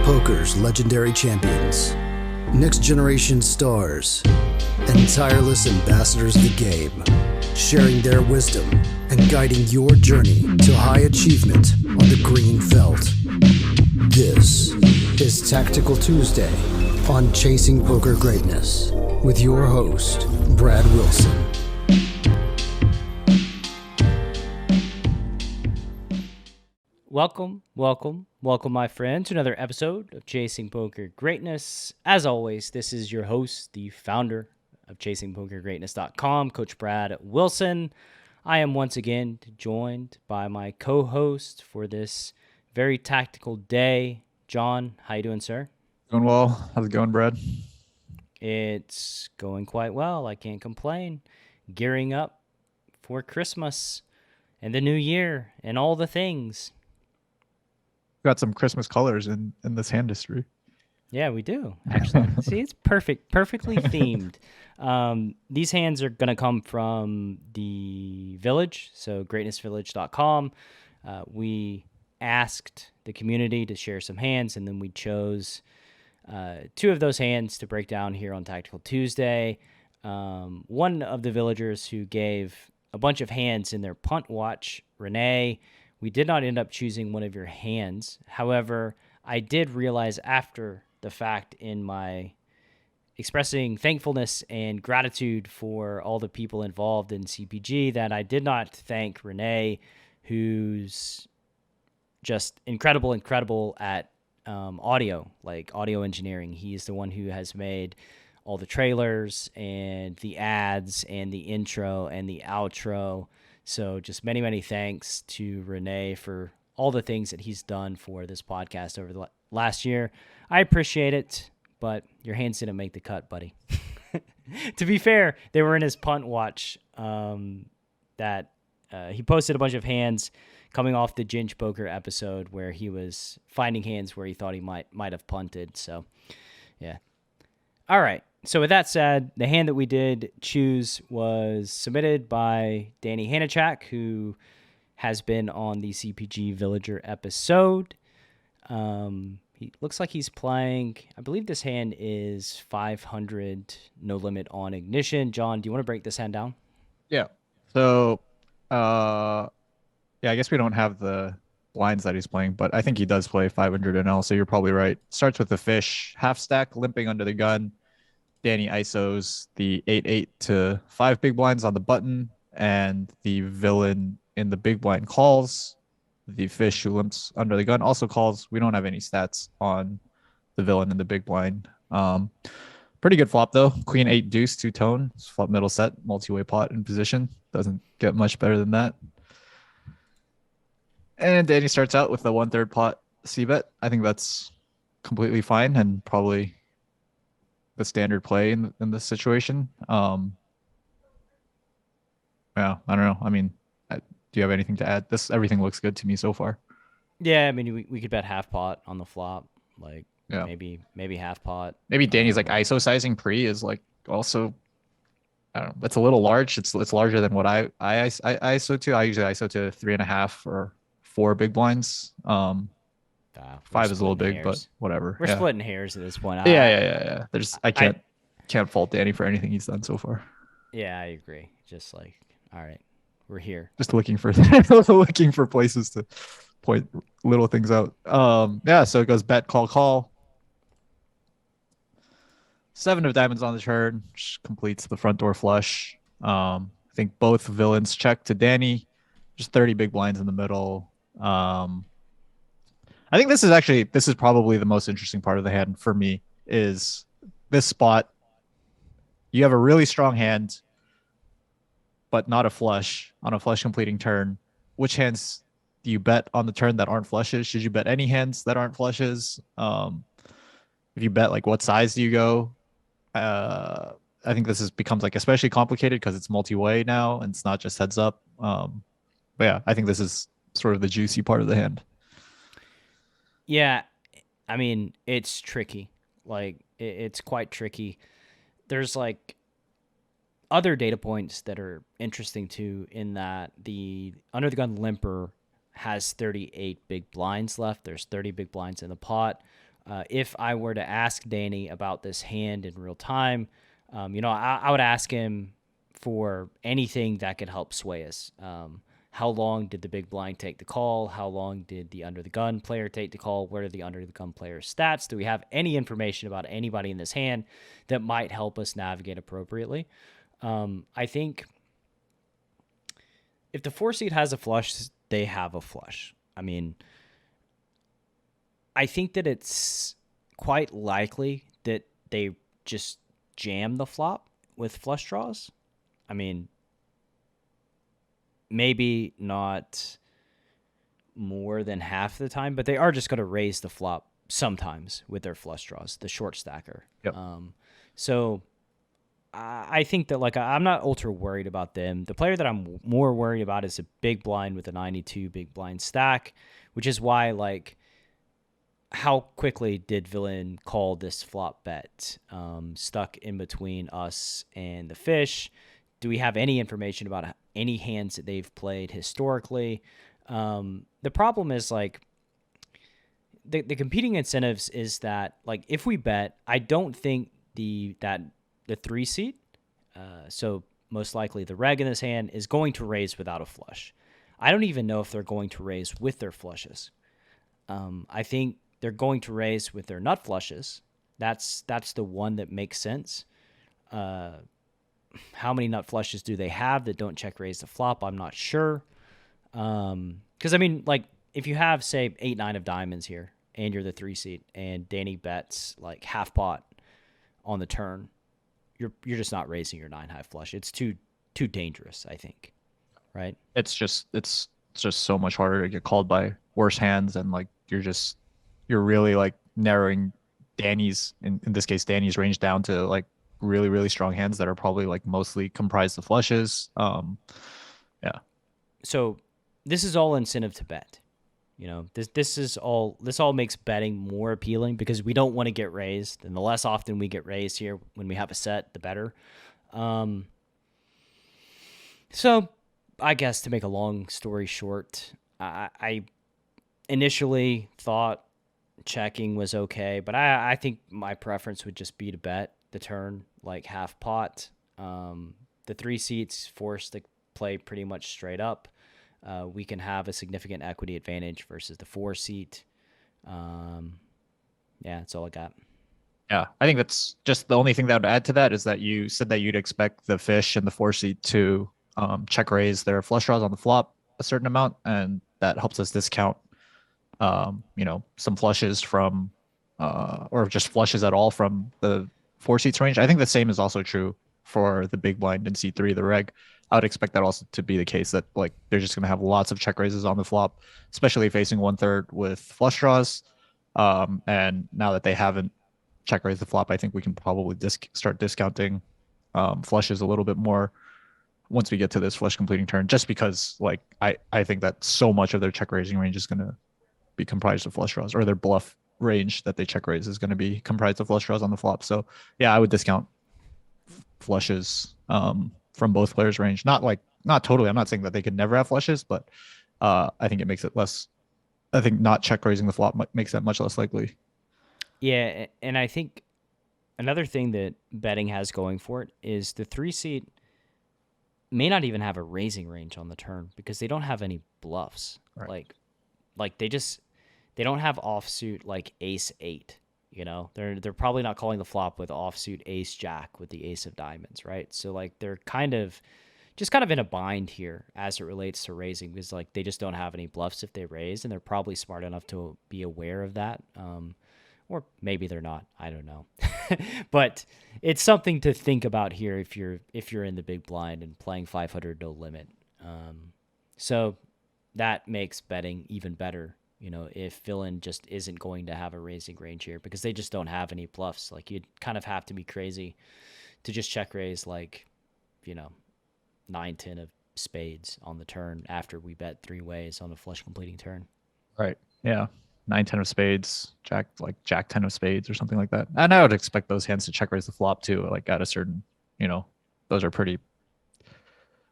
Poker's legendary champions, next-generation stars, and tireless ambassadors of the game, sharing their wisdom and guiding your journey to high achievement on the green felt. This is Tactical Tuesday on Chasing Poker Greatness with your host, Brad Wilson. Welcome, my friend, to another episode of Chasing Poker Greatness. As always, this is your host, the founder of ChasingPokerGreatness.com, Coach Brad Wilson. I am once again joined by my co-host for this very tactical day. John, how you doing, sir? Going well. How's it going, Brad? It's going quite well. I can't complain. Gearing up for Christmas and the new year and all the things. Got some Christmas colors in this hand history. Yeah, we do, actually. See, it's perfectly themed. These hands are going to come from the village, so greatnessvillage.com. We asked the community to share some hands, and then we chose two of those hands to break down here on Tactical Tuesday. One of the villagers who gave a bunch of hands in their punt watch, Renee, we did not end up choosing one of your hands. However, I did realize after the fact in my expressing thankfulness and gratitude for all the people involved in CPG that I did not thank Renee, who's just incredible at audio, like audio engineering. He is the one who has made all the trailers and the ads and the intro and the outro. So just many thanks to Renee for all the things that he's done for this podcast over the last year. I appreciate it, but your hands didn't make the cut, buddy. To be fair, they were in his punt watch that he posted a bunch of hands coming off the Ginge Poker episode where he was finding hands where he thought he might have punted. So, yeah. All right. So with that said, the hand that we did choose was submitted by Danny Hanachak, who has been on the CPG Villager episode. He looks like he's playing, I believe this hand is 500 no limit on ignition. John, do you want to break this hand down? Yeah. So, I guess we don't have the blinds that he's playing, but I think he does play 500 NL, so you're probably right. Starts with the fish, half stack, limping under the gun. Danny ISOs the 8-8 to 5 big blinds on the button, and the villain in the big blind calls. The fish who limps under the gun also calls. We don't have any stats on the villain in the big blind. Pretty good flop, though. Queen 8 deuce, two-tone. Flop middle set, multi-way pot in position. Doesn't get much better than that. And Danny starts out with the 1/3 pot c-bet. I think that's completely fine and probably the standard play in this situation. Yeah, I don't know. I mean, do you have anything to add? Everything looks good to me so far. Yeah, I mean, we could bet half pot on the flop, like yeah. maybe half pot. Maybe Danny's like ISO sizing pre is like also, I don't know. That's a little large. It's larger than what I ISO to. I usually ISO to 3.5 or 4 big blinds. 5 is a little big, but whatever. We're splitting hairs at this point. Yeah. I can't fault Danny for anything he's done so far. Yeah, I agree. Just like, all right, we're here. Just looking for places to point little things out. So it goes bet, call. 7 of diamonds on the turn, which completes the front door flush. I think both villains check to Danny. Just 30 big blinds in the middle. I think this is probably the most interesting part of the hand for me, is this spot. You have a really strong hand, but not a flush on a flush completing turn. Which hands do you bet on the turn that aren't flushes? Should you bet any hands that aren't flushes? If you bet, like, what size do you go? I think this becomes like especially complicated because it's multi-way now and it's not just heads up. But yeah, I think this is sort of the juicy part of the hand. Yeah, I mean, it's tricky. Like, it's quite tricky. There's, like, other data points that are interesting, too, in that the under-the-gun limper has 38 big blinds left. There's 30 big blinds in the pot. If I were to ask Danny about this hand in real time, I would ask him for anything that could help sway us. How long did the big blind take the call? How long did the under the gun player take the call? What are the under the gun player's stats? Do we have any information about anybody in this hand that might help us navigate appropriately? I think if the 4-seed has a flush, they have a flush. I mean, I think that it's quite likely that they just jam the flop with flush draws. I mean, maybe not more than half the time, but they are just going to raise the flop sometimes with their flush draws, the short stacker. Yep. So I think that I'm not ultra worried about them. The player that I'm more worried about is a big blind with a 92 big blind stack, which is why how quickly did Villain call this flop bet? Stuck in between us and the fish. Do we have any information about any hands that they've played historically? The problem is the competing incentives is that if we bet, I don't think the 3-seed, so most likely the reg in this hand, is going to raise without a flush. I don't even know if they're going to raise with their flushes. I think they're going to raise with their nut flushes. That's the one that makes sense. How many nut flushes do they have that don't check raise the flop? I'm not sure. Because if you have, say, 8-9 of diamonds here and you're the 3-seed and Danny bets half pot on the turn, you're just not raising your 9-high flush. It's too dangerous, I think. Right? It's just so much harder to get called by worse hands, and you're really narrowing Danny's, in this case Danny's range, down to really, really strong hands that are probably mostly comprised of flushes. Yeah. So this is all incentive to bet. This all makes betting more appealing because we don't want to get raised, and the less often we get raised here when we have a set, the better. So I guess to make a long story short, I initially thought checking was okay, but I think my preference would just be to bet the turn half pot. The 3 seats forced to play pretty much straight up. We can have a significant equity advantage versus the 4-seat. Yeah, that's all I got. Yeah, I think that's just the only thing that would add to that is that you said that you'd expect the fish and the 4-seat to check raise their flush draws on the flop a certain amount, and that helps us discount some flushes from or just flushes at all from the 4-seats range. I think the same is also true for the big blind in C3, the reg. I would expect that also to be the case, that they're just going to have lots of check raises on the flop, especially facing 1/3 with flush draws. And now that they haven't check raised the flop, I think we can probably start discounting flushes a little bit more once we get to this flush completing turn, just because I think that so much of their check raising range is going to be comprised of flush draws, or their bluff range that they check raise is going to be comprised of flush draws on the flop. So yeah, I would discount flushes from both players' range. Not totally. I'm not saying that they could never have flushes, but I think it makes it less. I think not check raising the flop makes that much less likely. Yeah, and I think another thing that betting has going for it is the 3-seat may not even have a raising range on the turn because they don't have any bluffs. Right. They don't have offsuit ace 8. They're probably not calling the flop with offsuit ace jack with the ace of diamonds, right? So they're kind of in a bind here as it relates to raising, because they just don't have any bluffs if they raise, and they're probably smart enough to be aware of that. Or maybe they're not. I don't know. But it's something to think about here if you're in the big blind and playing 500 no limit. So that makes betting even better. If Villain just isn't going to have a raising range here because they just don't have any bluffs. You'd kind of have to be crazy to just check raise 9-10 of spades on the turn after we bet 3 ways on a flush completing turn. Right. Yeah. 9-10 of spades, jack 10 of spades or something like that. And I would expect those hands to check raise the flop too. At a certain, those are pretty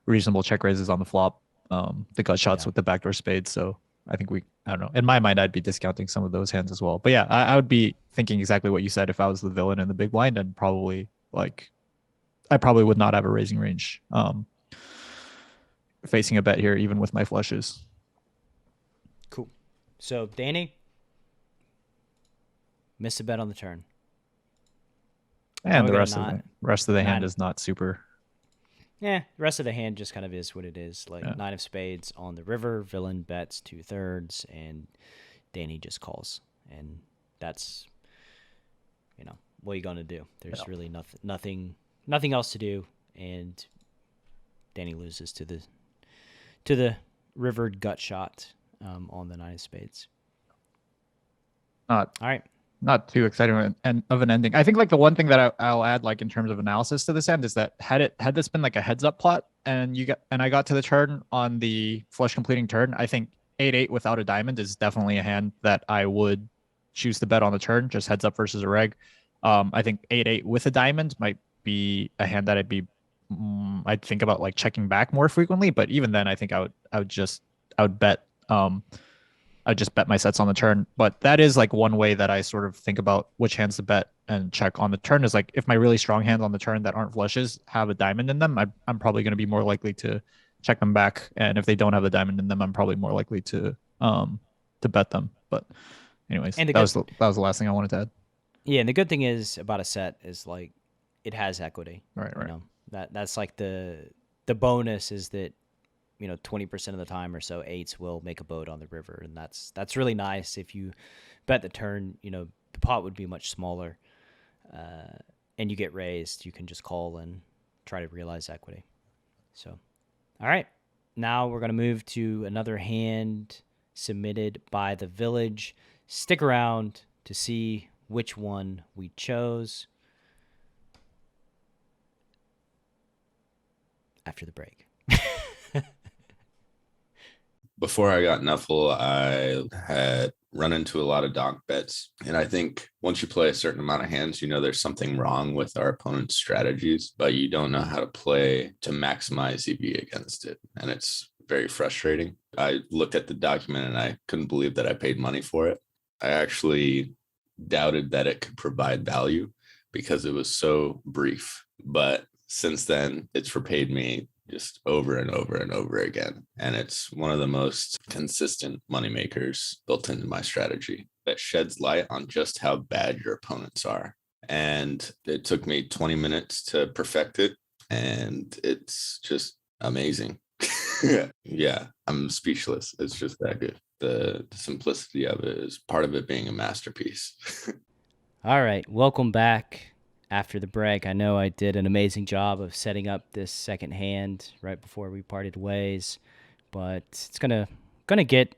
reasonable check raises on the flop. The gut shots with the backdoor spades. So I think I don't know. In my mind, I'd be discounting some of those hands as well. But yeah, I would be thinking exactly what you said if I was the villain in the big blind, and probably like I probably would not have a raising range facing a bet here, even with my flushes. Cool. So Danny, miss a bet on the turn. And the we got rest of the hand nine. is not super. Yeah, the rest of the hand just kind of is what it is. Like Yeah. 9 of spades on the river, villain bets 2/3, and Danny just calls. And that's, what are you gonna do? There's really nothing else to do, and Danny loses to the rivered gut shot on the 9 of spades. Not All right. not too exciting of an ending. I think like the one thing that I'll add like in terms of analysis to this end is that had this been like a heads up plot and I got to the turn on the flush completing turn, I think 8-8 without a diamond is definitely a hand that I would choose to bet on the turn, just heads up versus a reg. I think 8-8 with a diamond might be a hand that I'd think about like checking back more frequently, but even then I think I would bet I just bet my sets on the turn. But that is like one way that I sort of think about which hands to bet and check on the turn is like if my really strong hands on the turn that aren't flushes have a diamond in them, I'm probably going to be more likely to check them back. And if they don't have a diamond in them, I'm probably more likely to bet them. But anyways, that was the last thing I wanted to add. Yeah, and the good thing is about a set is like it has equity. Right. That's like the bonus is that 20% of the time or so, eights will make a boat on the river, and that's really nice. If you bet the turn, the pot would be much smaller, and you get raised, you can just call and try to realize equity. So, all right, now we're gonna move to another hand submitted by the village. Stick around to see which one we chose after the break. Before I got Nuffle, I had run into a lot of donk bets. And I think once you play a certain amount of hands, there's something wrong with our opponent's strategies, but you don't know how to play to maximize EV against it. And it's very frustrating. I looked at the document and I couldn't believe that I paid money for it. I actually doubted that it could provide value because it was so brief. But since then, it's repaid me just over and over and over again. And it's one of the most consistent moneymakers built into my strategy that sheds light on just how bad your opponents are. And it took me 20 minutes to perfect it. And it's just amazing. Yeah, I'm speechless. It's just that good. The simplicity of it is part of it being a masterpiece. All right, welcome back. After the break, I know I did an amazing job of setting up this second hand right before we parted ways, but it's gonna get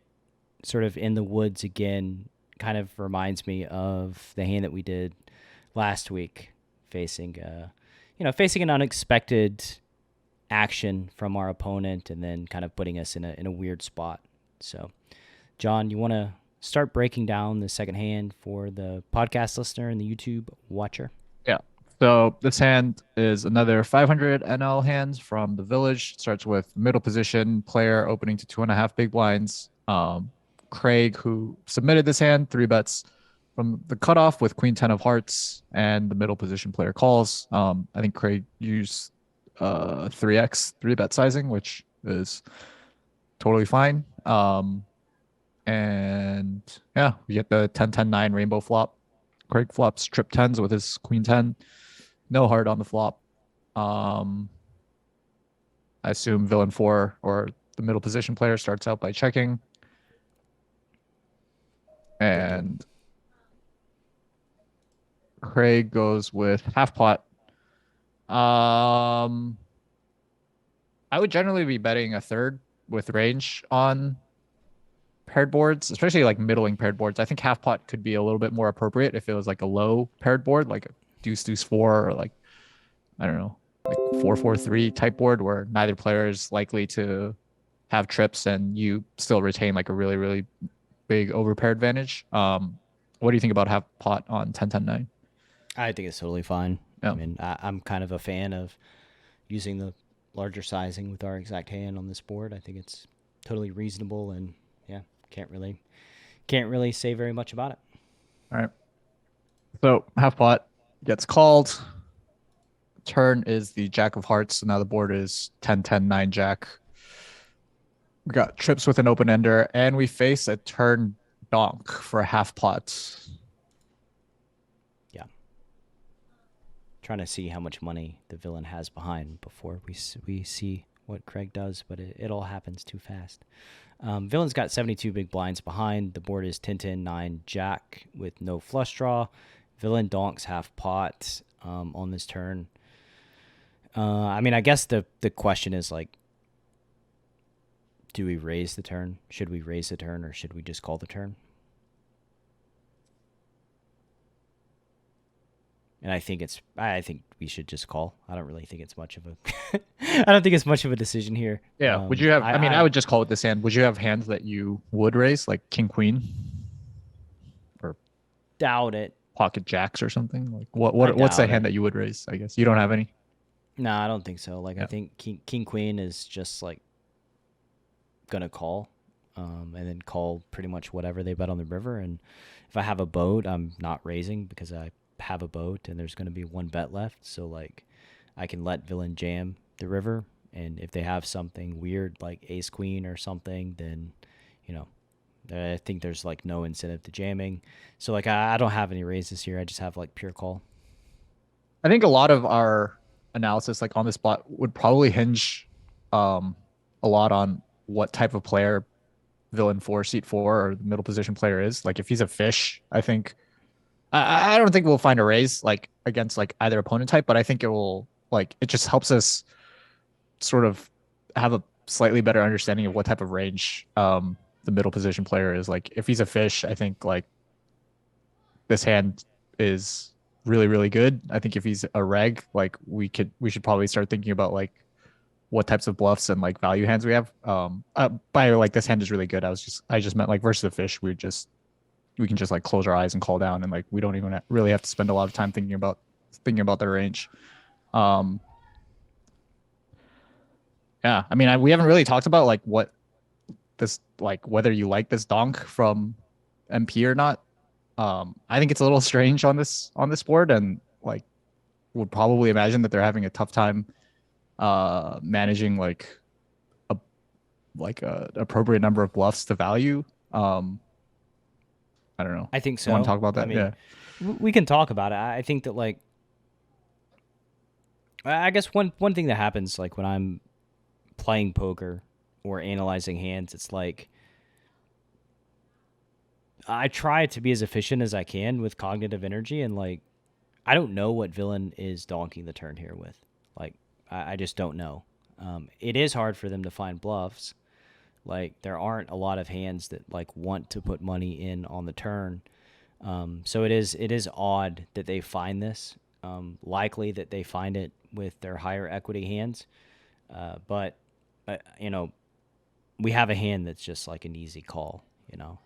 sort of in the woods again. Kind of reminds me of the hand that we did last week, facing an unexpected action from our opponent, and then kind of putting us in a weird spot. So, John, you want to start breaking down the second hand for the podcast listener and the YouTube watcher? Yeah. So this hand is another 500 NL hand from the village. Starts with middle position player opening to 2.5 big blinds. Craig, who submitted this hand, 3 bets from the cutoff with queen 10 of hearts, and the middle position player calls. I think Craig used 3x 3-bet sizing, which is totally fine. And yeah, we get the 10-10-9 rainbow flop. Craig flops trip 10s with his queen 10. No heart on the flop. I assume villain 4 or the middle position player starts out by checking. And Craig goes with half pot. I would generally be betting a third with range on paired boards, especially like middling paired boards. I think half pot could be a little bit more appropriate if it was like a low paired board, like a deuce 4, or like, I don't know, like 4-4-3 type board where neither player is likely to have trips and you still retain like a really, really big overpair advantage. What do you think about half pot on 10-10-9? I think it's totally fine. Yeah. I mean, I'm kind of a fan of using the larger sizing with our exact hand on this board. I think it's totally reasonable and can't really say very much about it. All right. So half pot gets called. Turn is the Jack of Hearts. So now the board is 10-10, 9 Jack. We got trips with an open ender, and we face a turn donk for a half pot. Yeah. Trying to see how much money the villain has behind before we see what Craig does, but it all happens too fast. Villain's got 72 big blinds behind. The board is 10-10, 9 Jack with no flush draw. Villain donks half pot on this turn. I mean, I guess the question is like, do we raise the turn? Should we raise the turn, or should we just call the turn? And I think we should just call. I don't really think it's much of a I don't think it's much of a decision here. Yeah. Would you have I would just call it this hand. Would you have hands that you would raise, like king queen? Or doubt it. Pocket jacks or something? Like what's the hand that you would raise, I guess? You don't have any? No, I don't think so. Like I think king queen is just like gonna call, and then call pretty much whatever they bet on the river. And if I have a boat, I'm not raising because I have a boat and there's gonna be one bet left. So like I can let villain jam the river, and if they have something weird like ace queen or something, then I think there's like no incentive to jamming. So like I don't have any raises here. I just have like pure call. I think a lot of our analysis like on the spot would probably hinge a lot on what type of player villain 4, seat 4, or the middle position player is. Like if he's a fish, I think I don't think we'll find a raise like against like either opponent type, but I think it just helps us sort of have a slightly better understanding of what type of range the middle position player is. Like if he's a fish, I think like this hand is really, really good. I think if he's a reg, like we should probably start thinking about like what types of bluffs and like value hands we have. By like this hand is really good. I just meant like versus the fish, we can just like close our eyes and call down, and like we don't even really have to spend a lot of time thinking about their range. Yeah, I mean, we haven't really talked about like what this, like whether you like this donk from MP or not. I think it's a little strange on this board, and like would probably imagine that they're having a tough time managing like a appropriate number of bluffs to value. I don't know. I think so. Want to talk about that? I mean, we can talk about it. I think that like, I guess one thing that happens like when I'm playing poker or analyzing hands, it's like I try to be as efficient as I can with cognitive energy, and like I don't know what villain is donking the turn here with. Like I just don't know. It is hard for them to find bluffs. Like there aren't a lot of hands that like want to put money in on the turn. So it is odd that they find this. Likely that they find it with their higher equity hands. But we have a hand that's just like an easy call,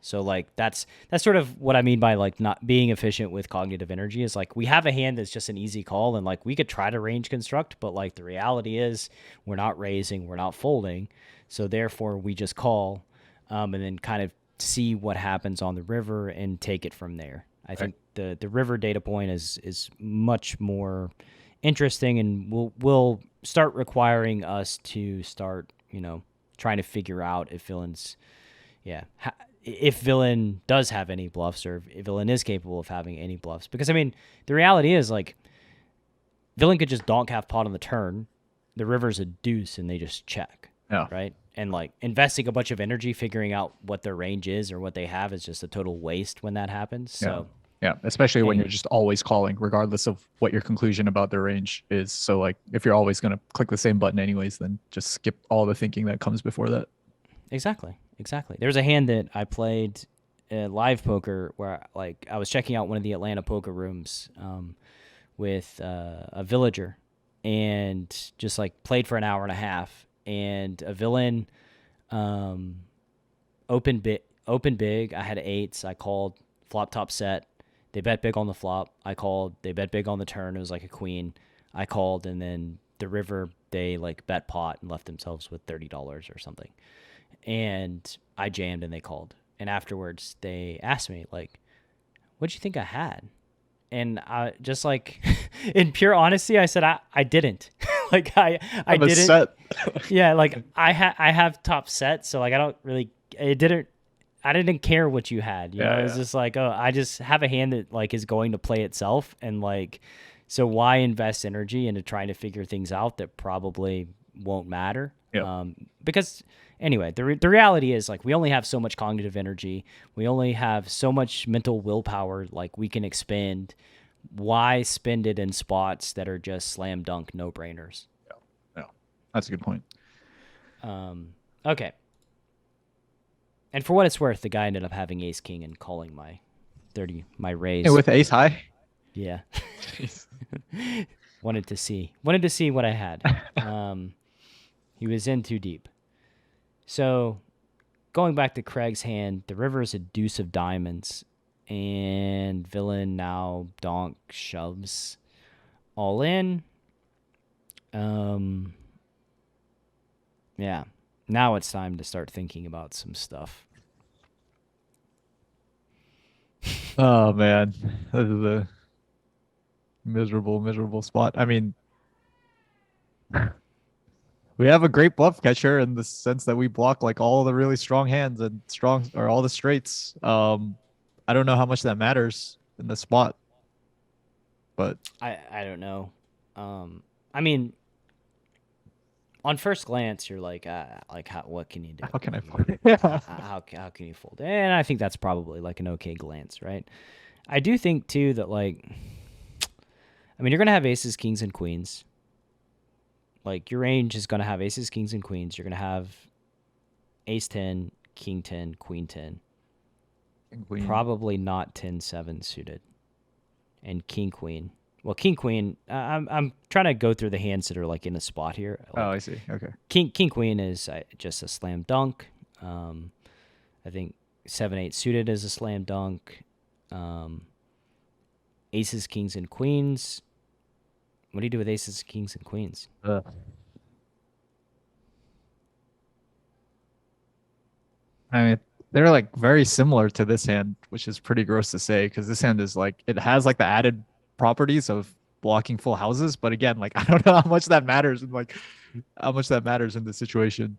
So like that's sort of what I mean by like not being efficient with cognitive energy is like we have a hand that's just an easy call, and like we could try to range construct, but like the reality is we're not raising, we're not folding. So therefore we just call, and then kind of see what happens on the river and take it from there. I think the river data point is much more interesting, and will start requiring us to start, trying to figure out if if villain does have any bluffs, or if villain is capable of having any bluffs. Because I mean, the reality is like villain could just donk half pot on the turn, the river's a deuce, and they just check. Yeah. Right. And like investing a bunch of energy figuring out what their range is or what they have is just a total waste when that happens. So yeah, especially when you're just always calling, regardless of what your conclusion about their range is. So like if you're always going to click the same button anyways, then just skip all the thinking that comes before that. Exactly. There's a hand that I played live poker where like I was checking out one of the Atlanta poker rooms with a villager, and just like played for an hour and a half, and a villain opened big. I had eights. I called flop top set. They bet big on the flop. I called. They bet big on the turn. It was like a queen. I called, and then the river, they like bet pot and left themselves with $30 or something. And I jammed and they called. and afterwards they asked me like, "What'd you think I had?" And I just like, in pure honesty, I said I didn't. Like I didn't. Set. Yeah, like I have top sets, so like I didn't care what you had. You know, it's just like, oh, I just have a hand that like is going to play itself, and like, so why invest energy into trying to figure things out that probably won't matter? Yeah. Because anyway, the reality is like we only have so much cognitive energy, we only have so much mental willpower like we can expend. Why spend it in spots that are just slam dunk no brainers? Yeah, that's a good point. Okay. And for what it's worth, the guy ended up having ace king and calling my raise. And with ace high. Yeah. wanted to see what I had. He was in too deep. So going back to Craig's hand, the river is a deuce of diamonds, and villain now donk shoves all in. Yeah. Now it's time to start thinking about some stuff. Oh man, this is a miserable spot. I mean, we have a great bluff catcher in the sense that we block like all the really strong hands and all the straights. I don't know how much that matters in the spot, but I don't know. I mean, on first glance, you're like what can you do? How can I fold? How can you fold? And I think that's probably like an okay glance, right? I do think too that like, I mean, you're gonna have aces, kings, and queens. Like your range is gonna have aces, kings, and queens. You're gonna have ace 10, king 10, queen 10. Queen. Probably not 10-7 suited, and king queen. Well, king queen. I'm trying to go through the hands that are like in a spot here. Like, Oh, I see. Okay. King queen is just a slam dunk. I think 7-8 suited is a slam dunk. Aces, kings, and queens. What do you do with aces, kings, and queens? I mean, they're like very similar to this hand, which is pretty gross to say because this hand is like it has like the added properties of blocking full houses, but again, like I don't know how much that matters and like how much that matters in the situation.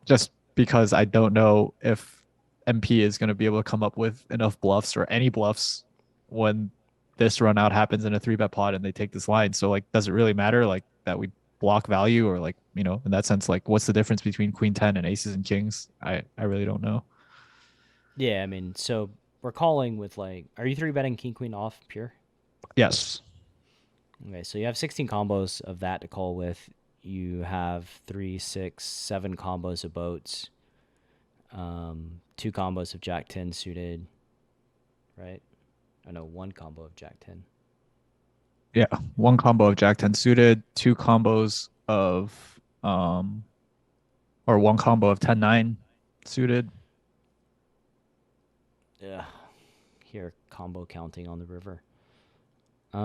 Just because I don't know if MP is going to be able to come up with enough bluffs or any bluffs when this run out happens in a 3-bet pot and they take this line. So like, does it really matter like that we block value or like, you know, in that sense, like what's the difference between queen 10 and aces and kings? I really don't know. Yeah, I mean, so we're calling with like, are you 3-betting king queen off pure? Yes. Okay, so you have 16 combos of that to call with. You have 3, 6, 7 combos of boats. 2 combos of jack 10 suited, right? I know 1 combo of jack 10. Yeah, 1 combo of jack 10 suited, 2 combos of or 1 combo of 10-9 suited. Yeah. Here, combo counting on the river. I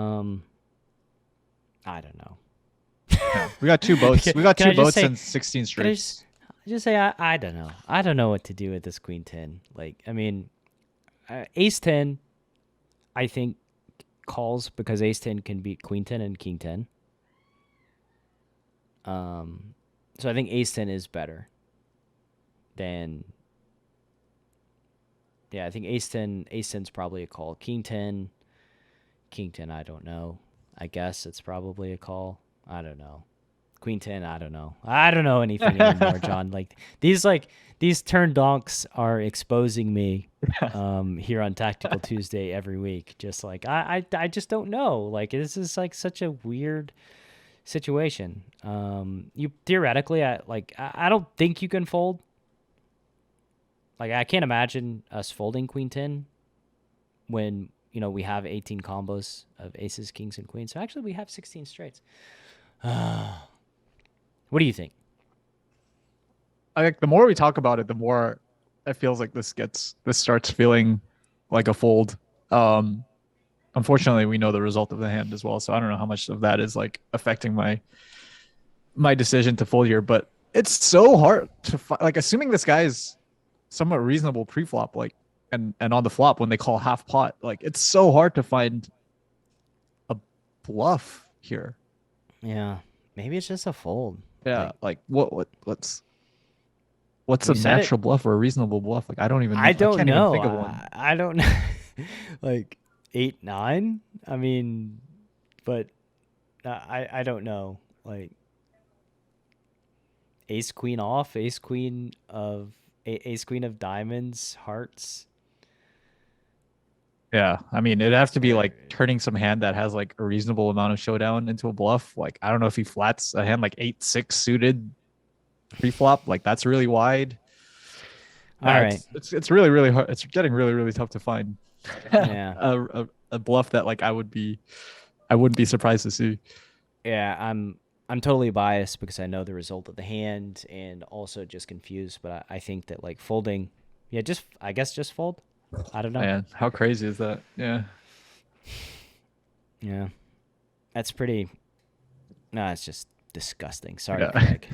don't know. Yeah, we got 2 boats. We got 2 boats and 16 Can straights. I just say I don't know. I don't know what to do with this queen 10. Like, I mean, ace 10, I think calls because ace 10 can beat queen 10 and king 10. So I think ace 10 is better than. Yeah, I think ace 10's probably a call. King 10, I don't know. I guess it's probably a call. I don't know. Queen 10, I don't know. I don't know anything anymore, John. Like these turn donks are exposing me here on Tactical Tuesday every week. Just like I just don't know. Like this is like such a weird situation. You theoretically I don't think you can fold. Like I can't imagine us folding queen 10 when, you know, we have 18 combos of aces, kings, and queens. So actually we have 16 straights. What do you think? I think the more we talk about it, the more it feels like this starts feeling like a fold. Unfortunately, we know the result of the hand as well, so I don't know how much of that is like affecting my decision to fold here. But it's so hard to like assuming this guy is somewhat reasonable pre-flop, like and on the flop when they call half pot. Like it's so hard to find a bluff here. Yeah, maybe it's just a fold. Yeah, like what's We a said it- natural bluff or a reasonable bluff? Like I don't even. I don't can't know. Even think of one. I don't know. Like 8-9. I mean, but I don't know. Like ace queen off, ace queen of diamonds, hearts. Yeah, I mean, it'd have to be like turning some hand that has like a reasonable amount of showdown into a bluff. Like I don't know if he flats a hand like 8-6 suited pre-flop. Like that's really wide. All right. It's really really hard. It's getting really really tough to find Yeah. a bluff that like I wouldn't be surprised to see. Yeah, I'm totally biased because I know the result of the hand and also just confused, but I think that like folding, yeah, I guess just fold. I don't know. Man, how crazy is that? Yeah. Yeah. That's pretty. No, it's just disgusting. Sorry, Yeah. Craig.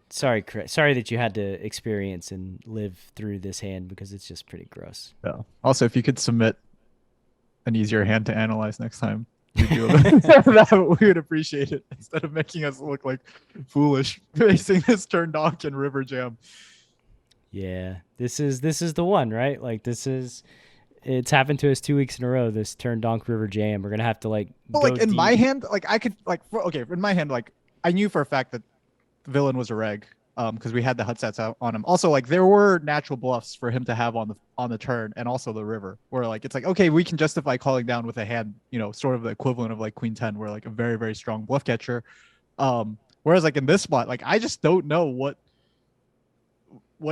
Sorry, Craig. Sorry that you had to experience and live through this hand because it's just pretty gross. Yeah. Also, if you could submit an easier hand to analyze next time, that we would appreciate it instead of making us look like foolish facing this turn donk and river jam. Yeah, this is the one, right? Like it's happened to us 2 weeks in a row. This turn donk river jam. We're gonna have to like. But go like in deep. my hand, like I could like in my hand, like I knew for a fact that the villain was a reg, because we had the hut sets out on him. Also, like there were natural bluffs for him to have on the turn and also the river, where like it's like okay, we can justify calling down with a hand, sort of the equivalent of like queen 10, where like a very very strong bluff catcher. Whereas like in this spot, like I just don't know what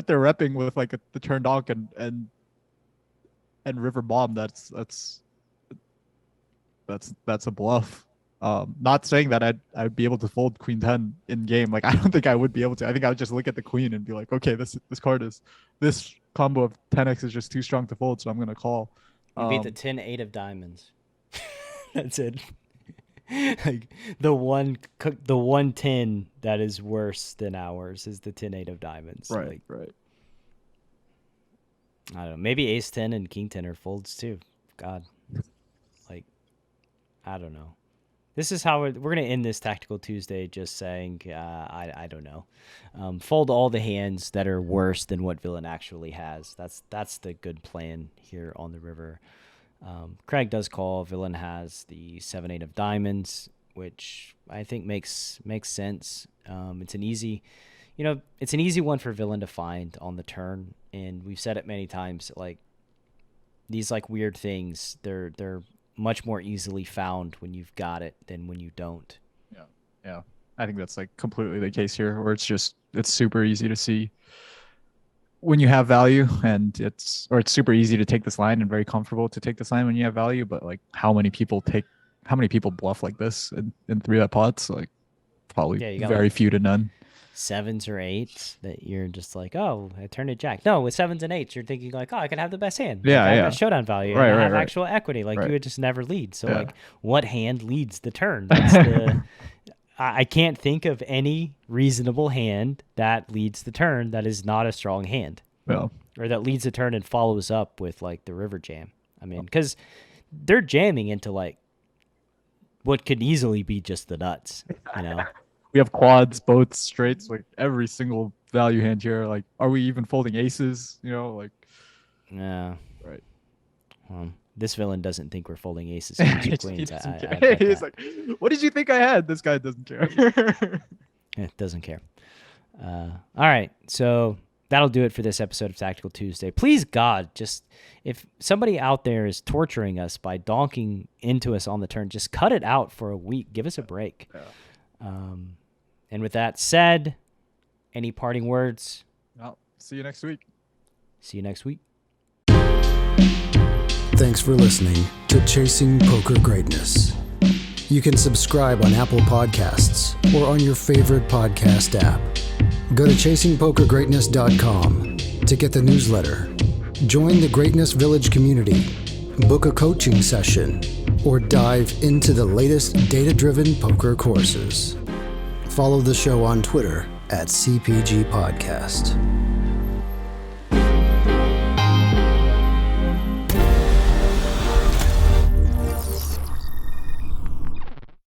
they're repping with like the turn donk and river bomb. That's a bluff. Not saying that I'd be able to fold queen 10 in game. Like I don't think I would be able to. I think I would just look at the queen and be like, okay, this combo of 10x is just too strong to fold, so I'm gonna call. You beat the 10-8 of diamonds. That's it. Like the 1-10 that is worse than ours is the 10-8 of diamonds. Right, Like, right. I don't know. Maybe ace 10 and king 10 are folds too. God, like I don't know. This is how we're gonna end this Tactical Tuesday. Just saying, I don't know. Fold all the hands that are worse than what villain actually has. That's the good plan here on the river. Craig does call. Villain has the 7-8 of diamonds, which I think makes sense. It's an easy one for villain to find on the turn, and we've said it many times. Like these like weird things, they're much more easily found when you've got it than when you don't. Yeah. I think that's like completely the case here, where it's super easy to see when you have value, and it's super easy to take this line and very comfortable to take this line when you have value. But like how many people bluff like this in 3-bet pots? Like probably very few to none. 7s or 8s that you're just like, oh, I turned a jack. No, with 7s and 8s, you're thinking like, oh, I could have the best hand. Yeah, like, I yeah. have that showdown value. Right, and I have right. actual equity. Like Right. you would just never lead. So Yeah. like, what hand leads the turn? That's the. I can't think of any reasonable hand that leads the turn that is not a strong hand. Well, Or that leads the turn and follows up with like the river jam. I mean, because they're jamming into like what could easily be just the nuts, we have quads, boats, straights, like every single value hand here. Like, are we even folding aces? Like, Yeah. right. This villain doesn't think we're folding aces He and doesn't queens. I care. bet He's that. like, what did you think I had? This guy doesn't care. It doesn't care. All right. So that'll do it for this episode of Tactical Tuesday. Please, God, just if somebody out there is torturing us by donking into us on the turn, just cut it out for a week. Give us a break. Yeah. And with that said, any parting words? Well, see you next week. See you next week. Thanks for listening to Chasing Poker Greatness. You can subscribe on Apple Podcasts or on your favorite podcast app. Go to chasingpokergreatness.com to get the newsletter. Join the Greatness Village community, book a coaching session, or dive into the latest data-driven poker courses. Follow the show on Twitter @CPG Podcast.